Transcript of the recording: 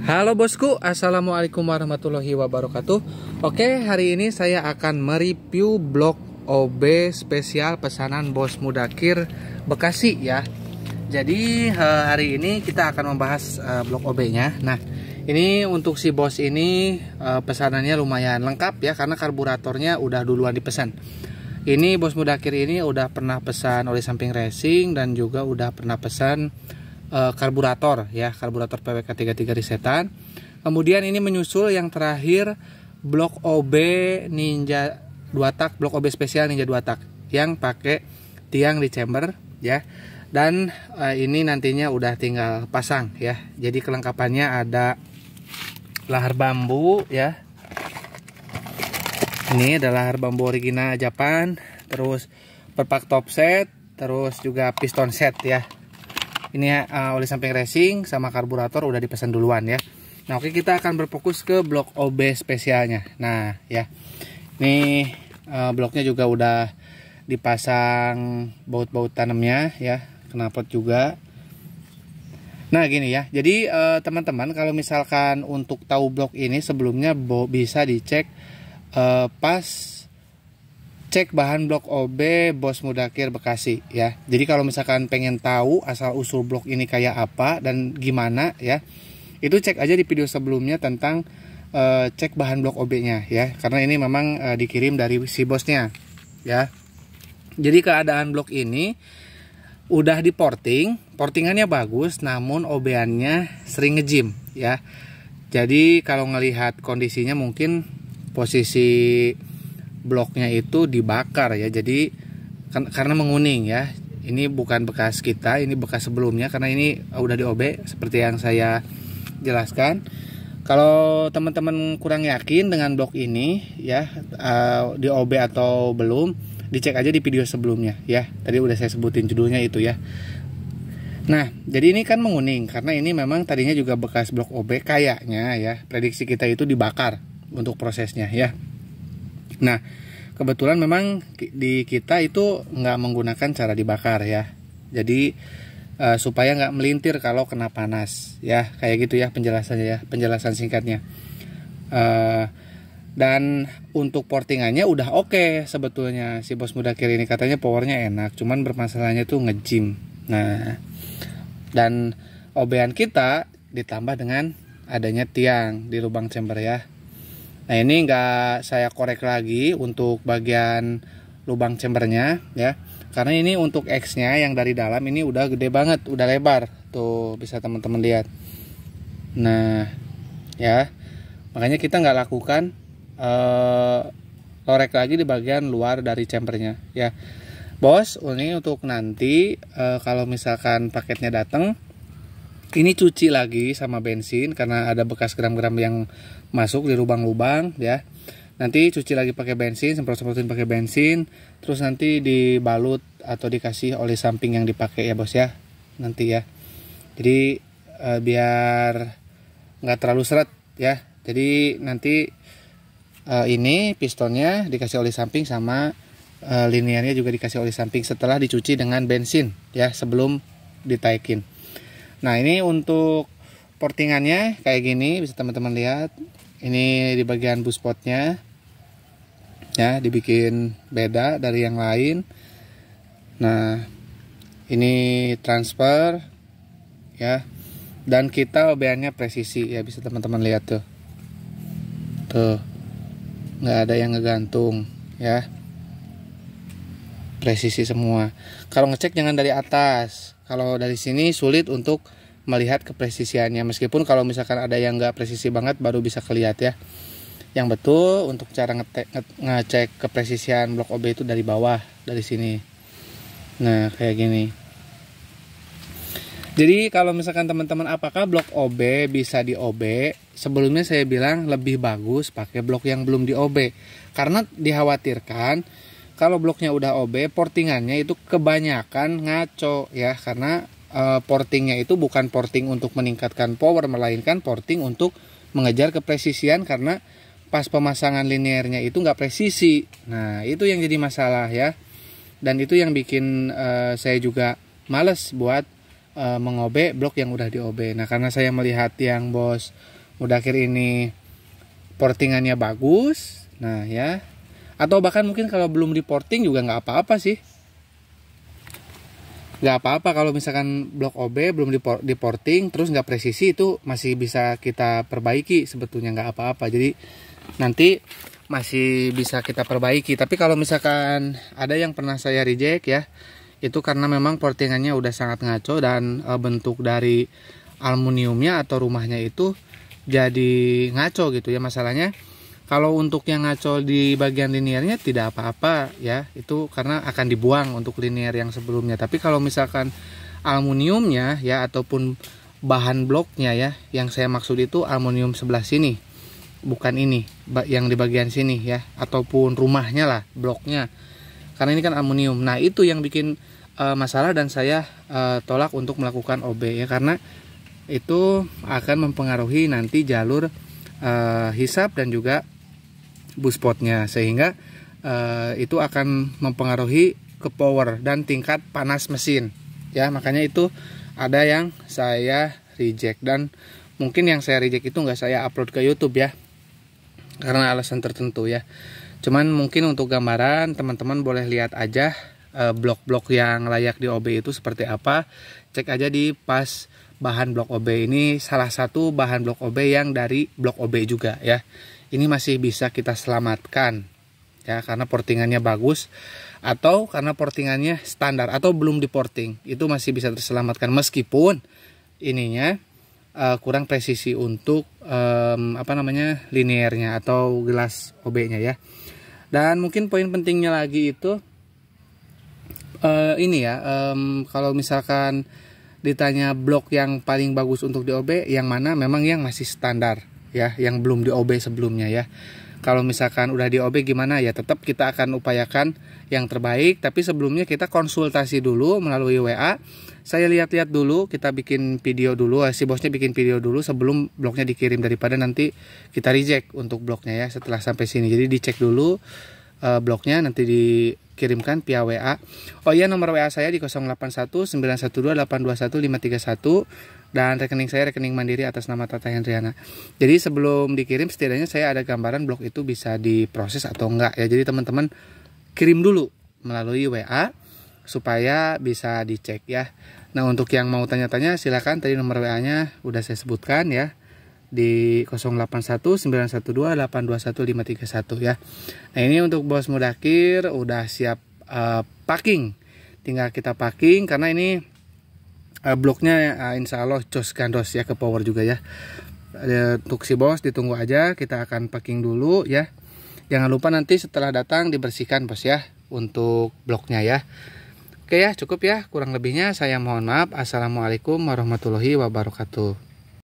Halo bosku, assalamualaikum warahmatullahi wabarakatuh. Oke, hari ini saya akan mereview blok OB spesial pesanan Bos Mudakir Bekasi ya. Jadi hari ini kita akan membahas blok OB-nya. Nah, ini untuk si bos ini pesanannya lumayan lengkap ya, karena karburatornya udah duluan dipesan. Ini Bos Mudakir ini udah pernah pesan oli samping racing dan juga udah pernah pesan karburator ya, karburator PWK 33 Risetan. Kemudian ini menyusul yang terakhir blok OB Ninja 2 tak, blok OB spesial Ninja 2 tak yang pakai tiang di chamber ya. Dan ini nantinya udah tinggal pasang ya. Jadi kelengkapannya ada lahar bambu ya. Ini adalah lahar bambu original Japan, terus perpak top set, terus juga piston set ya. Ini oli samping racing sama karburator udah dipesan duluan ya. Nah, oke, kita akan berfokus ke blok OB spesialnya. Nah ya, ini bloknya juga udah dipasang baut-baut tanamnya ya, knalpot juga. Nah gini ya, jadi teman-teman kalau misalkan untuk tahu blok ini sebelumnya bisa dicek pas cek bahan blok OB Bos Mudakir Bekasi ya. Jadi kalau misalkan pengen tahu asal usul blok ini kayak apa dan gimana ya, itu cek aja di video sebelumnya tentang cek bahan blok OB-nya ya. Karena ini memang dikirim dari si bosnya ya. Jadi keadaan blok ini udah di portingannya bagus, namun OB-annya sering ngejim ya. Jadi kalau ngelihat kondisinya mungkin posisi bloknya itu dibakar ya, jadi karena menguning ya. Ini bukan bekas kita, ini bekas sebelumnya, karena ini udah di OB seperti yang saya jelaskan. Kalau teman-teman kurang yakin dengan blok ini ya, di OB atau belum, dicek aja di video sebelumnya ya. Tadi udah saya sebutin judulnya itu ya. Nah, jadi ini kan menguning karena ini memang tadinya juga bekas blok OB kayaknya ya. Prediksi kita itu dibakar untuk prosesnya ya. Nah, kebetulan memang di kita itu nggak menggunakan cara dibakar ya. Jadi supaya nggak melintir kalau kena panas ya, kayak gitu ya penjelasannya ya, penjelasan singkatnya. Dan untuk portingannya udah oke sebetulnya. Si Bos Mudakir ini katanya powernya enak, cuman bermasalahnya tuh ngejim. Nah, dan OB-an kita ditambah dengan adanya tiang di lubang chamber ya. Nah, ini nggak saya korek lagi untuk bagian lubang chambernya ya, karena ini untuk X-nya yang dari dalam ini udah gede banget, udah lebar tuh, bisa teman-teman lihat. Nah ya, makanya kita nggak lakukan korek lagi di bagian luar dari chambernya ya bos. Ini untuk nanti kalau misalkan paketnya datang, ini cuci lagi sama bensin karena ada bekas gram-gram yang masuk di lubang-lubang ya. Nanti cuci lagi pakai bensin, semprot-semprotin pakai bensin, terus nanti dibalut atau dikasih oli samping yang dipakai ya bos ya nanti ya. Jadi biar nggak terlalu seret ya. Jadi nanti ini pistonnya dikasih oli samping sama linearnya juga dikasih oli samping setelah dicuci dengan bensin ya, sebelum ditaikin. Nah, ini untuk portingannya kayak gini, bisa teman-teman lihat. Ini di bagian buspotnya ya, dibikin beda dari yang lain. Nah, ini transfer ya, dan kita OB-nya presisi ya, bisa teman-teman lihat tuh. Tuh, nggak ada yang ngegantung ya, presisi semua. Kalau ngecek jangan dari atas. Kalau dari sini sulit untuk melihat kepresisiannya, meskipun kalau misalkan ada yang nggak presisi banget baru bisa kelihatan ya. Yang betul untuk cara ngecek kepresisian blok OB itu dari bawah, dari sini. Nah kayak gini. Jadi kalau misalkan teman-teman apakah blok OB bisa di OB, sebelumnya saya bilang lebih bagus pakai blok yang belum di OB, karena dikhawatirkan kalau bloknya udah OB, portingannya itu kebanyakan ngaco ya, karena portingnya itu bukan porting untuk meningkatkan power, melainkan porting untuk mengejar kepresisian, karena pas pemasangan linearnya itu nggak presisi. Nah itu yang jadi masalah ya, dan itu yang bikin saya juga males buat mengobe blok yang udah di-OB. Nah, karena saya melihat yang Bos Mudakir ini portingannya bagus, nah ya, atau bahkan mungkin kalau belum di porting juga nggak apa-apa sih, nggak apa-apa kalau misalkan blok OB belum di porting terus nggak presisi, itu masih bisa kita perbaiki sebetulnya, nggak apa-apa. Jadi nanti masih bisa kita perbaiki. Tapi kalau misalkan ada yang pernah saya reject ya, itu karena memang portingannya udah sangat ngaco dan bentuk dari aluminiumnya atau rumahnya itu jadi ngaco gitu ya. Masalahnya kalau untuk yang ngaco di bagian liniernya tidak apa-apa ya, itu karena akan dibuang untuk linier yang sebelumnya. Tapi kalau misalkan aluminiumnya ya ataupun bahan bloknya ya, yang saya maksud itu aluminium sebelah sini, bukan ini yang di bagian sini ya, ataupun rumahnya lah, bloknya, karena ini kan aluminium. Nah, itu yang bikin masalah dan saya tolak untuk melakukan OB ya, karena itu akan mempengaruhi nanti jalur hisap dan juga buspotnya, sehingga itu akan mempengaruhi ke power dan tingkat panas mesin ya. Makanya itu ada yang saya reject, dan mungkin yang saya reject itu nggak saya upload ke YouTube ya, karena alasan tertentu ya. Cuman mungkin untuk gambaran teman-teman boleh lihat aja blok-blok yang layak di OB itu seperti apa. Cek aja di pas bahan blok OB, ini salah satu bahan blok OB yang dari blok OB juga ya. Ini masih bisa kita selamatkan ya, karena portingannya bagus atau karena portingannya standar atau belum diporting, itu masih bisa terselamatkan meskipun ininya kurang presisi untuk liniernya atau gelas OB-nya ya. Dan mungkin poin pentingnya lagi itu ini ya, kalau misalkan ditanya blok yang paling bagus untuk di OB yang mana, memang yang masih standar ya, yang belum di OB sebelumnya ya. Kalau misalkan udah di OB gimana ya, tetap kita akan upayakan yang terbaik, tapi sebelumnya kita konsultasi dulu melalui WA. Saya lihat-lihat dulu, kita bikin video dulu, si bosnya bikin video dulu sebelum bloknya dikirim, daripada nanti kita reject untuk bloknya ya setelah sampai sini. Jadi dicek dulu bloknya, nanti dikirimkan via WA. Oh iya, nomor WA saya di 081912821531 dan rekening saya rekening Mandiri atas nama Tata Hendriana. Jadi sebelum dikirim setidaknya saya ada gambaran blok itu bisa diproses atau enggak ya. Jadi teman-teman kirim dulu melalui WA supaya bisa dicek ya. Nah, untuk yang mau tanya-tanya silakan, tadi nomor WA-nya udah saya sebutkan ya, di 081912821531 ya. Nah, ini untuk Bos Mudakir udah siap packing, tinggal kita packing karena ini bloknya insya Allah jos gandos ya, ke power juga ya. Untuk si bos ditunggu aja, kita akan packing dulu ya. Jangan lupa nanti setelah datang dibersihkan bos ya untuk bloknya ya. Oke ya, cukup ya, kurang lebihnya saya mohon maaf. Assalamualaikum warahmatullahi wabarakatuh.